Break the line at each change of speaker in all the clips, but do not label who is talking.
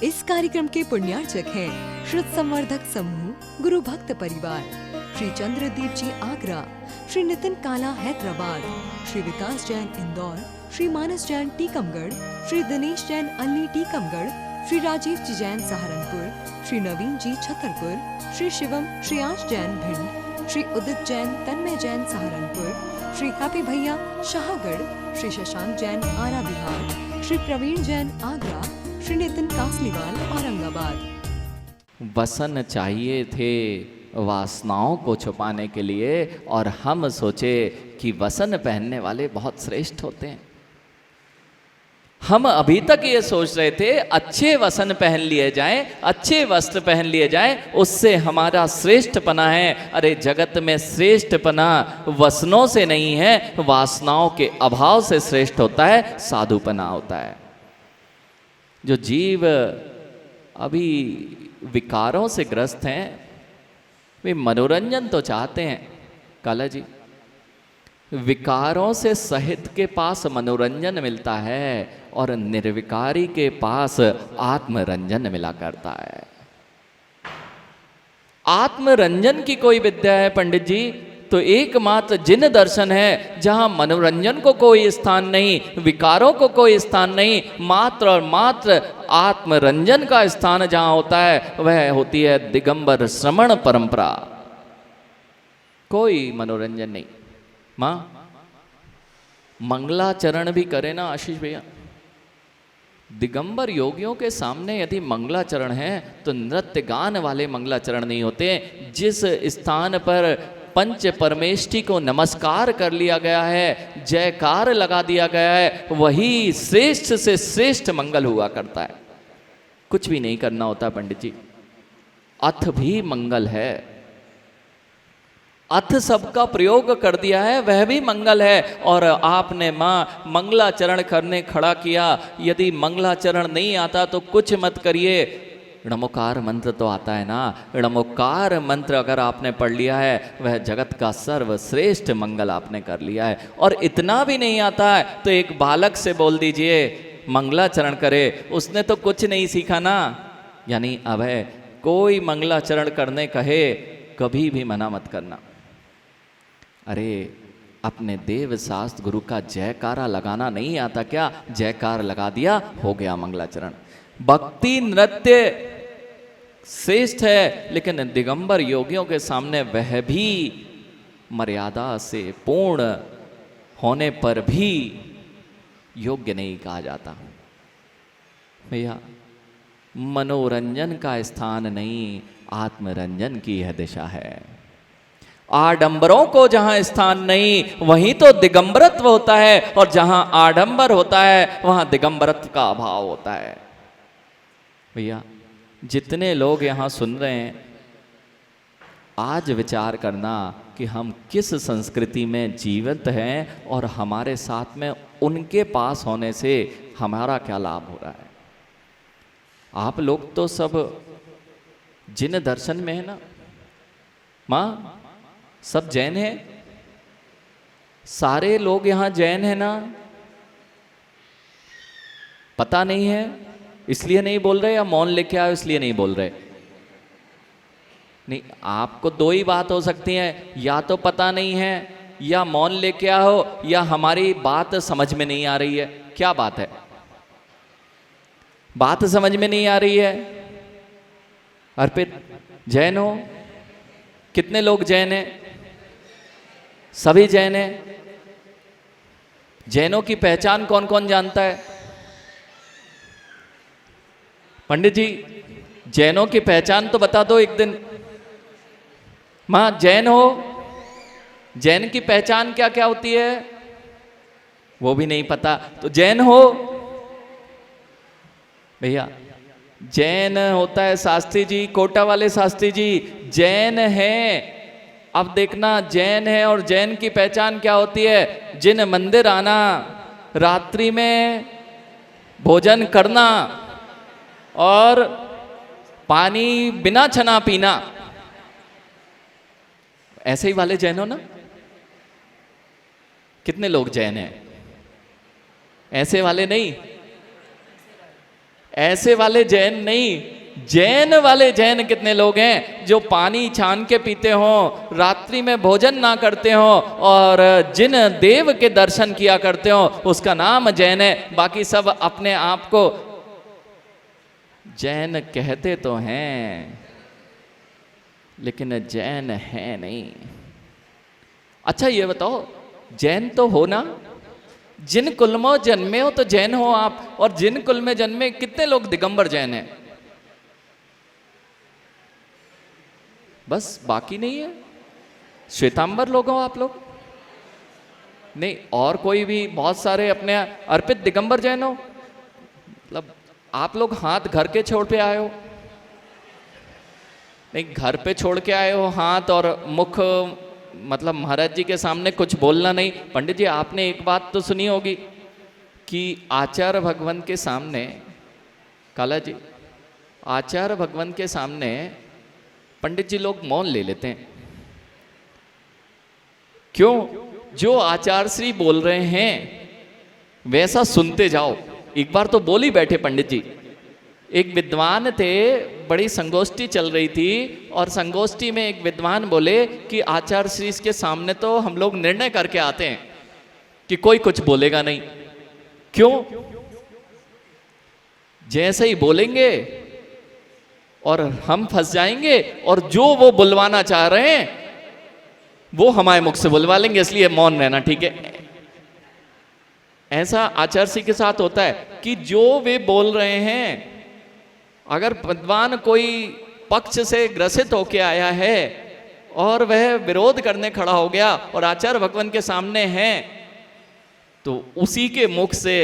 इस कार्यक्रम के पुण्यार्चक हैं श्रुत संवर्धक समूह गुरु भक्त परिवार, श्री चंद्रदीप जी आगरा, श्री नितिन काला हैदराबाद, श्री विकास जैन इंदौर, श्री मानस जैन टीकमगढ़, श्री दिनेश जैन अल्ली टीकमगढ़, श्री राजीव जी जैन सहारनपुर, श्री नवीन जी छतरपुर, श्री शिवम श्रेयांश जैन भिंड, श्री उदित जैन तन्मय जैन सहारनपुर, श्री हैप्पी भैया शाहगढ़, श्री शशांक जैन आरा बिहार, श्री प्रवीण जैन आगरा, श्री नितिन कासलीवाल औरंगाबाद।
वसन चाहिए थे वासनाओं को छुपाने के लिए और हम सोचे कि वसन पहनने वाले बहुत श्रेष्ठ होते हैं। हम अभी तक ये सोच रहे थे अच्छे वसन पहन लिए जाएं, अच्छे वस्त्र पहन लिए जाएं, उससे हमारा श्रेष्ठपना है। अरे जगत में श्रेष्ठपना वसनों से नहीं है, वासनाओं के अभाव से श्रेष्ठ होता है, साधुपना होता है। जो जीव अभी विकारों से ग्रस्त हैं वे मनोरंजन तो चाहते हैं काला जी, विकारों से सहित के पास मनोरंजन मिलता है और निर्विकारी के पास आत्मरंजन मिला करता है। आत्मरंजन की कोई विद्या है पंडित जी तो एकमात्र जिन दर्शन है जहां मनोरंजन को कोई स्थान नहीं, विकारों को कोई स्थान नहीं, मात्र और मात्र आत्मरंजन का स्थान जहां होता है वह होती है दिगंबर श्रमण परंपरा। कोई मनोरंजन नहीं। मां मंगलाचरण भी करे ना आशीष भैया, दिगंबर योगियों के सामने यदि मंगलाचरण है तो नृत्य गान वाले मंगलाचरण नहीं होते। जिस स्थान पर पंच परमेष्टि को नमस्कार कर लिया गया है, जयकार लगा दिया गया है, वही श्रेष्ठ से श्रेष्ठ मंगल हुआ करता है। कुछ भी नहीं करना होता पंडित जी, अथ भी मंगल है, अथ सबका प्रयोग कर दिया है, वह भी मंगल है। और आपने माँ मंगलाचरण करने खड़ा किया, यदि मंगलाचरण नहीं आता तो कुछ मत करिए, णमोकार मंत्र तो आता है ना, णमोकार मंत्र अगर आपने पढ़ लिया है वह जगत का सर्वश्रेष्ठ मंगल आपने कर लिया है। और इतना भी नहीं आता है तो एक बालक से बोल दीजिए मंगलाचरण करे, उसने तो कुछ नहीं सीखा ना। यानी अब है कोई मंगलाचरण करने कहे कभी भी मना मत करना। अरे अपने देव शास्त्र गुरु का जयकारा लगाना नहीं आता क्या? जयकार लगा दिया, हो गया मंगलाचरण। भक्ति नृत्य श्रेष्ठ है, लेकिन दिगंबर योगियों के सामने वह भी मर्यादा से पूर्ण होने पर भी योग्य नहीं कहा जाता। भैया मनोरंजन का स्थान नहीं, आत्मरंजन की यह दिशा है। आडंबरों को जहां स्थान नहीं वहीं तो दिगंबरत्व होता है, और जहां आडंबर होता है वहां दिगंबरत्व का अभाव होता है। भैया जितने लोग यहाँ सुन रहे हैं, आज विचार करना कि हम किस संस्कृति में जीवित हैं और हमारे साथ में उनके पास होने से हमारा क्या लाभ हो रहा है। आप लोग तो सब जिन दर्शन में है ना माँ, सब जैन है, सारे लोग यहाँ जैन है ना? पता नहीं है इसलिए नहीं बोल रहे, या मौन लेके आओ इसलिए नहीं बोल रहे? नहीं, आपको दो ही बात हो सकती है, या तो पता नहीं है, या मौन लेके आओ, या हमारी बात समझ में नहीं आ रही है। क्या बात है? बात समझ में नहीं आ रही है। अर्पित जैन हो? कितने लोग जैन हैं? सभी जैन हैं। जैनों की पहचान कौन कौन जानता है? पंडित जी जैनों की पहचान तो बता दो एक दिन। मां जैन हो, जैन की पहचान क्या क्या होती है वो भी नहीं पता, तो जैन हो? भैया जैन होता है शास्त्री जी, कोटा वाले शास्त्री जी जैन हैं। अब देखना जैन है और जैन की पहचान क्या होती है? जिन मंदिर आना, रात्रि में भोजन करना और पानी बिना छना पीना, ऐसे ही वाले जैन हो ना? कितने लोग जैन हैं? ऐसे वाले नहीं, ऐसे वाले जैन नहीं, जैन वाले जैन कितने लोग हैं जो पानी छान के पीते हो, रात्रि में भोजन ना करते हो और जिन देव के दर्शन किया करते हो उसका नाम जैन है। बाकी सब अपने आप को जैन कहते तो हैं लेकिन जैन है नहीं। अच्छा ये बताओ, जैन तो हो ना, जिन कुल में जन्मे हो तो जैन हो आप, और जिन कुल में जन्मे कितने लोग दिगंबर जैन हैं? बस, बाकी नहीं है। श्वेतांबर लोग हो आप लोग? नहीं, और कोई भी बहुत सारे अपने अर्पित दिगंबर जैन हो? मतलब आप लोग हाथ घर के छोड़ पे आए हो? नहीं, घर पे छोड़ के आए हो हाथ और मुख, मतलब महाराज जी के सामने कुछ बोलना नहीं। पंडित जी आपने एक बात तो सुनी होगी कि आचार्य भगवान के सामने, काला जी, आचार्य भगवान के सामने पंडित जी लोग मौन ले लेते हैं। क्यों? जो आचार्य श्री बोल रहे हैं वैसा सुनते जाओ। एक बार तो बोल ही बैठे पंडित जी। एक विद्वान थे, बड़ी संगोष्ठी चल रही थी और संगोष्ठी में एक विद्वान बोले कि आचार्य श्री के सामने तो हम लोग निर्णय करके आते हैं कि कोई कुछ बोलेगा नहीं। क्यों? जैसे ही बोलेंगे और हम फंस जाएंगे और जो वो बुलवाना चाह रहे हैं वो हमारे मुख से बुलवा लेंगे, इसलिए मौन रहना ठीक है। ऐसा आचार्य श्री के साथ होता है कि जो वे बोल रहे हैं, अगर विद्वान कोई पक्ष से ग्रसित होके आया है और वह विरोध करने खड़ा हो गया और आचार्य भगवान के सामने है, तो उसी के मुख से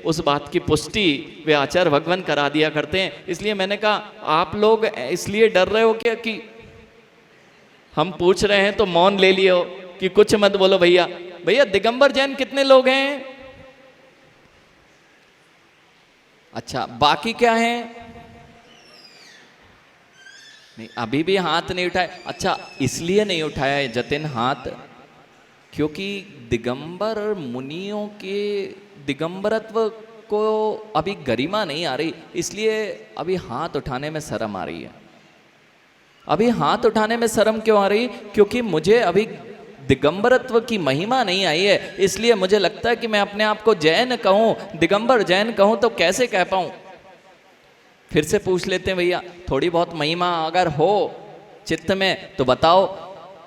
उस बात की पुष्टि वे आचार्य भगवान करा दिया करते हैं। इसलिए मैंने कहा आप लोग इसलिए डर रहे हो क्या कि हम पूछ रहे हैं तो मौन ले लिए हो कि कुछ मत बोलो? भैया भैया दिगंबर जैन कितने लोग हैं? अच्छा, बाकी क्या है? नहीं, अभी भी हाथ नहीं उठाए। अच्छा, इसलिए नहीं उठाया है जतिन हाथ क्योंकि दिगंबर मुनियों के दिगंबरत्व को अभी गरिमा नहीं आ रही, इसलिए अभी हाथ उठाने में शर्म आ रही है। अभी हाथ उठाने में शर्म क्यों आ रही? क्योंकि मुझे अभी दिगंबरत्व की महिमा नहीं आई है, इसलिए मुझे लगता है कि मैं अपने आप को जैन कहूं, दिगंबर जैन कहूं तो कैसे कह पाऊं। फिर से पूछ लेते हैं भैया, थोड़ी बहुत महिमा अगर हो चित्त में तो बताओ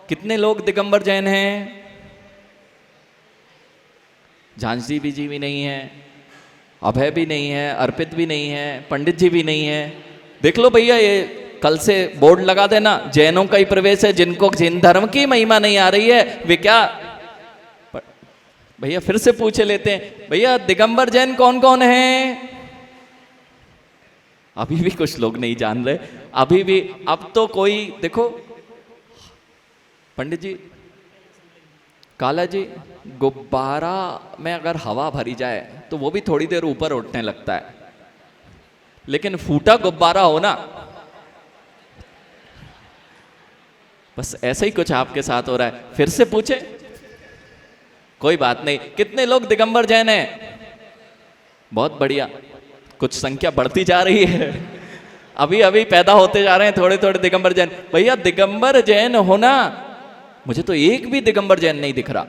कितने लोग दिगंबर जैन हैं? झांसी जी भी नहीं है, अभय भी नहीं है, अर्पित भी नहीं है, पंडित जी भी नहीं है। देख लो भैया, ये कल से बोर्ड लगा देना, जैनों का ही प्रवेश है, जिनको जैन धर्म की महिमा नहीं आ रही है वे क्या। भैया फिर से पूछ लेते हैं, भैया दिगंबर जैन कौन कौन है? अभी भी कुछ लोग नहीं जान रहे, अभी भी। अब तो कोई देखो पंडित जी, काला जी, गुब्बारा में अगर हवा भरी जाए तो वो भी थोड़ी देर ऊपर उठने लगता है, लेकिन फूटा गुब्बारा हो ना, बस ऐसा ही कुछ आपके साथ हो रहा है। फिर से पूछे, कोई बात नहीं। कितने लोग दिगंबर जैन हैं? बहुत बढ़िया, कुछ संख्या बढ़ती जा रही है, अभी अभी पैदा होते जा रहे हैं थोड़े थोड़े दिगंबर जैन। भैया दिगंबर जैन होना, मुझे तो एक भी दिगंबर जैन नहीं दिख रहा।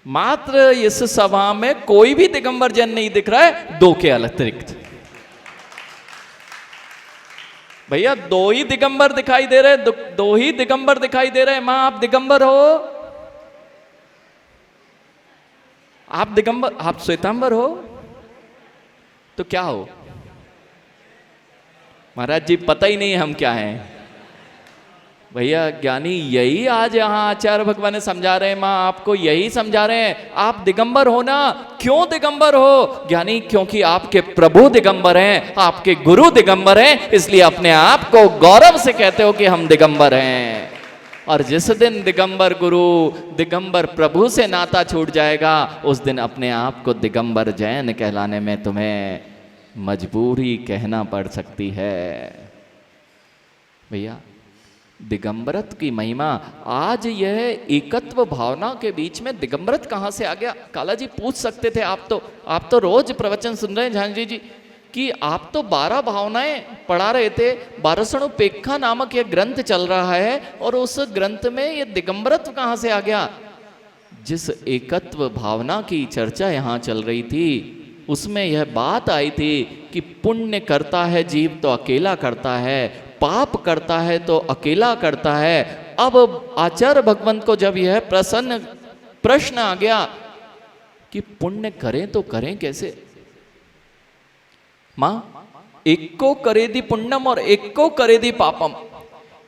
मात्र इस सभा में कोई भी दिगंबर जैन नहीं दिख रहा है, दो के अतिरिक्त। भैया दो ही दिगंबर दिखाई दे रहे, दो ही दिगंबर दिखाई दे रहे। मां आप दिगंबर हो? आप दिगंबर, आप श्वेतांबर हो तो क्या हो? महाराज जी पता ही नहीं हम क्या हैं। भैया ज्ञानी यही आज यहाँ आचार्य भगवान ने समझा रहे हैं, माँ आपको यही समझा रहे हैं, आप दिगंबर हो ना। क्यों दिगंबर हो? ज्ञानी क्योंकि आपके प्रभु दिगंबर हैं, आपके गुरु दिगंबर हैं, इसलिए अपने आप को गौरव से कहते हो कि हम दिगंबर हैं। और जिस दिन दिगंबर गुरु दिगंबर प्रभु से नाता छूट जाएगा, उस दिन अपने आप को दिगंबर जैन कहलाने में तुम्हें मजबूरी कहना पड़ सकती है। भैया दिगंबरत की महिमा। आज यह एकत्व भावना के बीच में दिगंबरत कहाँ से आ गया? काला जी पूछ सकते थे, आप तो रोज प्रवचन सुन रहे हैं झांझी जी कि आप तो 12 भावनाएं पढ़ा रहे थे, 12 नामक यह ग्रंथ चल रहा है और उस ग्रंथ में ये दिगंबरत्व कहाँ से आ गया? जिस एकत्व भावना की चर्चा यहाँ चल रही थी उसमें यह बात आई थी कि पुण्य करता है जीव तो अकेला करता है, पाप करता है तो अकेला करता है। अब आचार्य भगवंत को जब यह प्रश्न आ गया कि पुण्य करें तो करें कैसे? मां, एक को करे दी पुण्यम और एक को करे दी पापम।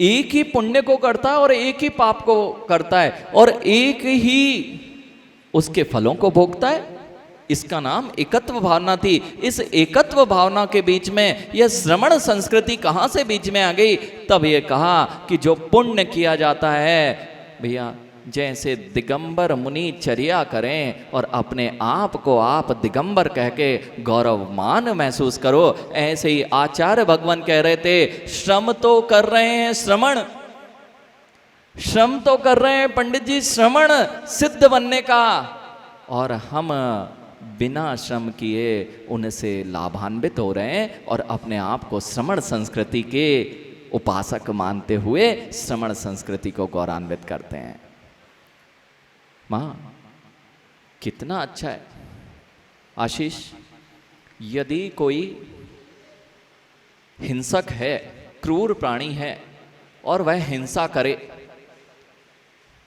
एक ही पुण्य को करता है और एक ही पाप को करता है और एक ही उसके फलों को भोगता है। इसका नाम एकत्व भावना थी। इस एकत्व भावना के बीच में यह श्रमण संस्कृति कहां से बीच में आ गई? तब ये कहा कि जो पुण्य किया जाता है भैया, जैसे दिगंबर मुनि चर्या करें और अपने आप को आप दिगंबर कह के गौरवमान महसूस करो, ऐसे ही आचार्य भगवान कह रहे थे श्रम तो कर रहे हैं, श्रम तो कर रहे हैं पंडित जी, श्रमण सिद्ध बनने का, और हम बिना श्रम किए उनसे लाभान्वित हो रहे हैं और अपने आप को श्रमण संस्कृति के उपासक मानते हुए श्रमण संस्कृति को गौरवान्वित करते हैं। मां, कितना अच्छा है आशीष। यदि कोई हिंसक है, क्रूर प्राणी है और वह हिंसा करे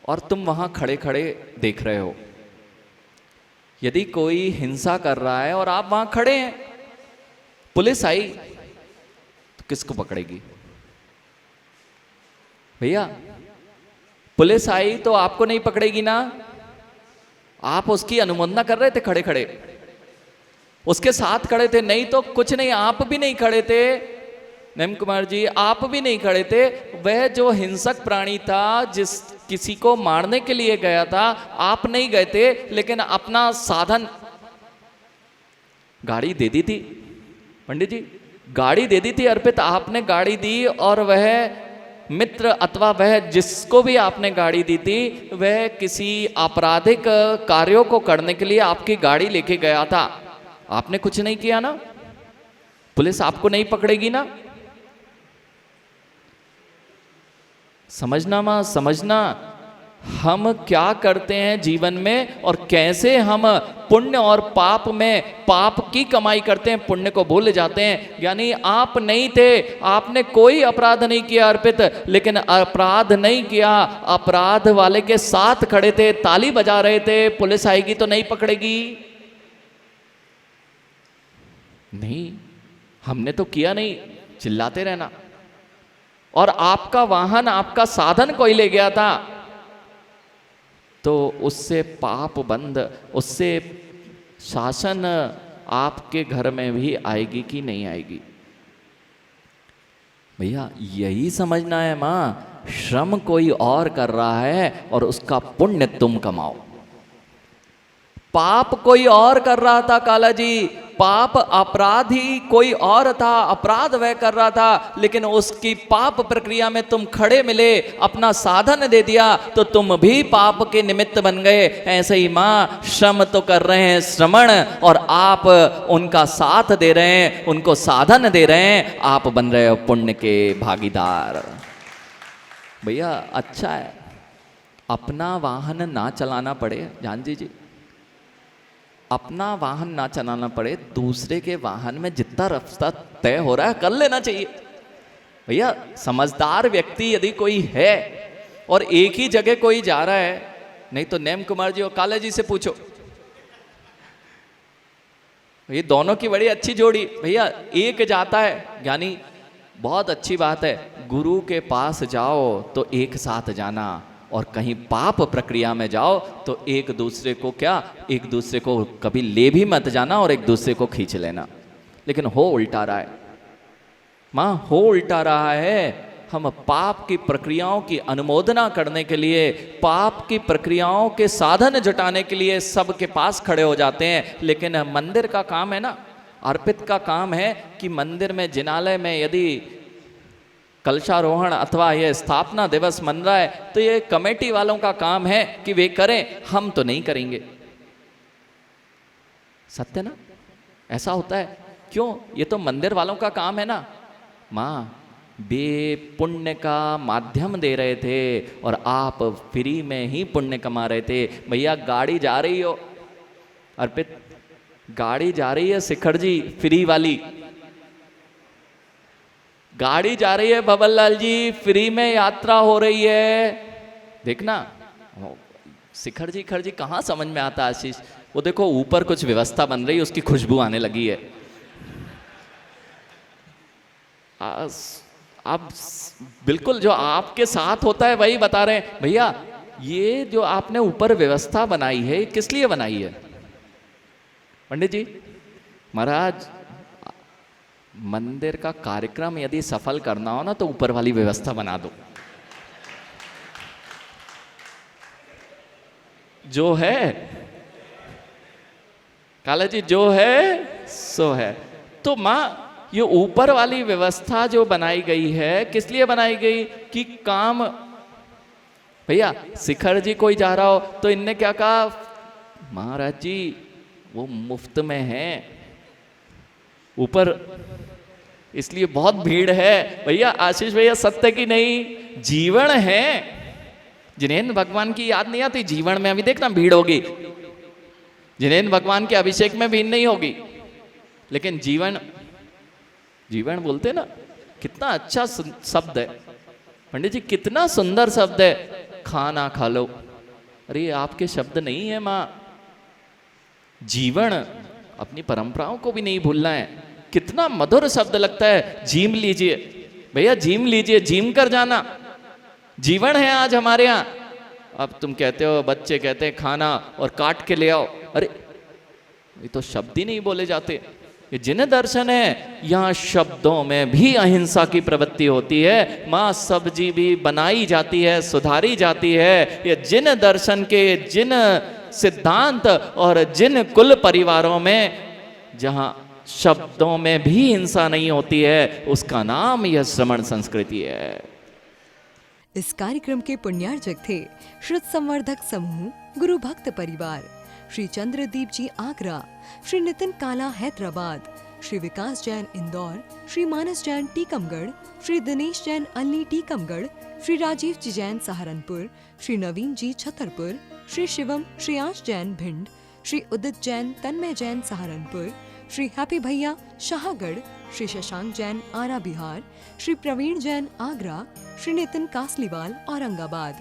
और तुम वहां खड़े खड़े देख रहे हो, यदि कोई हिंसा कर रहा है और आप वहां खड़े हैं, पुलिस आई तो किसको पकड़ेगी भैया? पुलिस आई तो आपको नहीं पकड़ेगी ना? आप उसकी अनुमोदना कर रहे थे खड़े खड़े, उसके साथ खड़े थे, नहीं तो कुछ नहीं, आप भी नहीं खड़े थे नेम कुमार जी, आप भी नहीं खड़े थे। वह जो हिंसक प्राणी था, जिस किसी को मारने के लिए गया था, आप नहीं गए थे, लेकिन अपना साधन गाड़ी दे दी थी पंडित जी, गाड़ी दे दी थी अर्पित, आपने गाड़ी दी और वह मित्र अथवा वह जिसको भी आपने गाड़ी दी थी वह किसी आपराधिक कार्यों को करने के लिए आपकी गाड़ी लेके गया था, आपने कुछ नहीं किया ना? पुलिस आपको नहीं पकड़ेगी ना? समझना मां, समझना हम क्या करते हैं जीवन में और कैसे हम पुण्य और पाप में पाप की कमाई करते हैं, पुण्य को भूल जाते हैं। यानी आप नहीं थे, आपने कोई अपराध नहीं किया अर्पित, लेकिन अपराध नहीं किया, अपराध वाले के साथ खड़े थे, ताली बजा रहे थे, पुलिस आएगी तो नहीं पकड़ेगी? नहीं, हमने तो किया नहीं, चिल्लाते रहना। और आपका वाहन, आपका साधन कोई ले गया था तो उससे पाप बंद, उससे शासन आपके घर में भी आएगी कि नहीं आएगी? भैया यही समझना है मां, श्रम कोई और कर रहा है और उसका पुण्य तुम कमाओ। पाप कोई और कर रहा था काला जी, पाप अपराधी कोई और था, अपराध वह कर रहा था, लेकिन उसकी पाप प्रक्रिया में तुम खड़े मिले, अपना साधन दे दिया तो तुम भी पाप के निमित्त बन गए। ऐसे ही मां, श्रम तो कर रहे हैं श्रमण और आप उनका साथ दे रहे हैं, उनको साधन दे रहे हैं, आप बन रहे हो पुण्य के भागीदार। भैया अच्छा है, अपना वाहन ना चलाना पड़े जानजी जी, अपना वाहन ना चलाना पड़े, दूसरे के वाहन में जितना रास्ता तय हो रहा है कर लेना चाहिए। भैया समझदार व्यक्ति यदि कोई है और एक ही जगह कोई जा रहा है, नहीं तो नेम कुमार जी और काला जी से पूछो, ये दोनों की बड़ी अच्छी जोड़ी। भैया एक जाता है यानी बहुत अच्छी बात है, गुरु के पास जाओ तो एक साथ जाना, और कहीं पाप प्रक्रिया में जाओ तो एक दूसरे को क्या, एक दूसरे को कभी ले भी मत जाना और एक दूसरे को खींच लेना। लेकिन हो उल्टा रहा है मां, हो उल्टा रहा है। हम पाप की प्रक्रियाओं की अनुमोदना करने के लिए, पाप की प्रक्रियाओं के साधन जुटाने के लिए सबके पास खड़े हो जाते हैं, लेकिन मंदिर का काम है ना, अर्पित का काम है कि मंदिर में जिनालय में यदि कलशारोहण अथवा ये स्थापना दिवस मन रहा है तो ये कमेटी वालों का काम है कि वे करें, हम तो नहीं करेंगे। सत्य ना, ऐसा होता है। क्यों? ये तो मंदिर वालों का काम है ना। माँ वे पुण्य का माध्यम दे रहे थे और आप फ्री में ही पुण्य कमा रहे थे। भैया गाड़ी जा रही हो अर्पित, गाड़ी जा रही है शिखर जी फ्री वाली, गाड़ी जा रही है बबल लाल जी, फ्री में यात्रा हो रही है। देखना शिखर जी कहाँ समझ में आता आशीष, वो देखो ऊपर कुछ व्यवस्था बन रही है, उसकी खुशबू आने लगी है। आप बिल्कुल जो आपके साथ होता है वही बता रहे हैं। भैया ये जो आपने ऊपर व्यवस्था बनाई है ये किस लिए बनाई है? पंडित जी महाराज, मंदिर का कार्यक्रम यदि सफल करना हो ना तो ऊपर वाली व्यवस्था बना दो। जो है काला जी, जो है सो है। तो माँ ये ऊपर वाली व्यवस्था जो बनाई गई है किस लिए बनाई गई? कि काम, भैया शिखर जी कोई जा रहा हो तो इनने क्या कहा, महाराज जी वो मुफ्त में है ऊपर, इसलिए बहुत भीड़ है। भैया आशीष भैया सत्य की नहीं, जीवन है। जिनेंद्र भगवान की याद नहीं आती जीवन में, अभी देखना भीड़ होगी। जिनेंद्र भगवान के अभिषेक में भीड़ नहीं होगी, लेकिन जीवन, जीवन बोलते ना, कितना अच्छा शब्द है पंडित जी, कितना सुंदर शब्द है। खाना खा लो, अरे आपके शब्द नहीं है माँ। जीवन, अपनी परंपराओं को भी नहीं भूलना है। कितना मधुर शब्द लगता है। जीम लीजिए भैया, जीम लीजिए, जीम कर जाना। जीवन है आज हमारे यहाँ। अब तुम कहते हो, बच्चे कहते हैं खाना और काट के ले आओ, अरे ये तो शब्द ही नहीं बोले जाते। ये जिन दर्शन है यहाँ शब्दों में भी अहिंसा की प्रवृत्ति होती है। माँ सब्जी भी बनाई जाती है, सुधारी जाती है। ये जिन दर्शन के, जिन सिद्धांत और जिन कुल परिवारों में जहाँ शब्दों में भी हिंसा नहीं होती है, उसका नाम यह श्रमण संस्कृति है।
इस कार्यक्रम के पुण्यार्जक थे श्रुत संवर्धक समूह गुरु भक्त परिवार, श्री चंद्रदीप जी आगरा, श्री नितिन काला हैदराबाद, श्री विकास जैन इंदौर, श्री मानस जैन टीकमगढ़, श्री दिनेश जैन अल्ली टीकमगढ़, श्री राजीव जी जैन सहारनपुर, श्री नवीन जी छतरपुर, श्री शिवम श्रेयांश जैन भिंड, श्री उदित जैन तन्मय जैन सहारनपुर, श्री हैप्पी भैया शाहगढ़, श्री शशांक जैन आरा बिहार, श्री प्रवीण जैन आगरा, श्री नितिन कासलीवाल औरंगाबाद।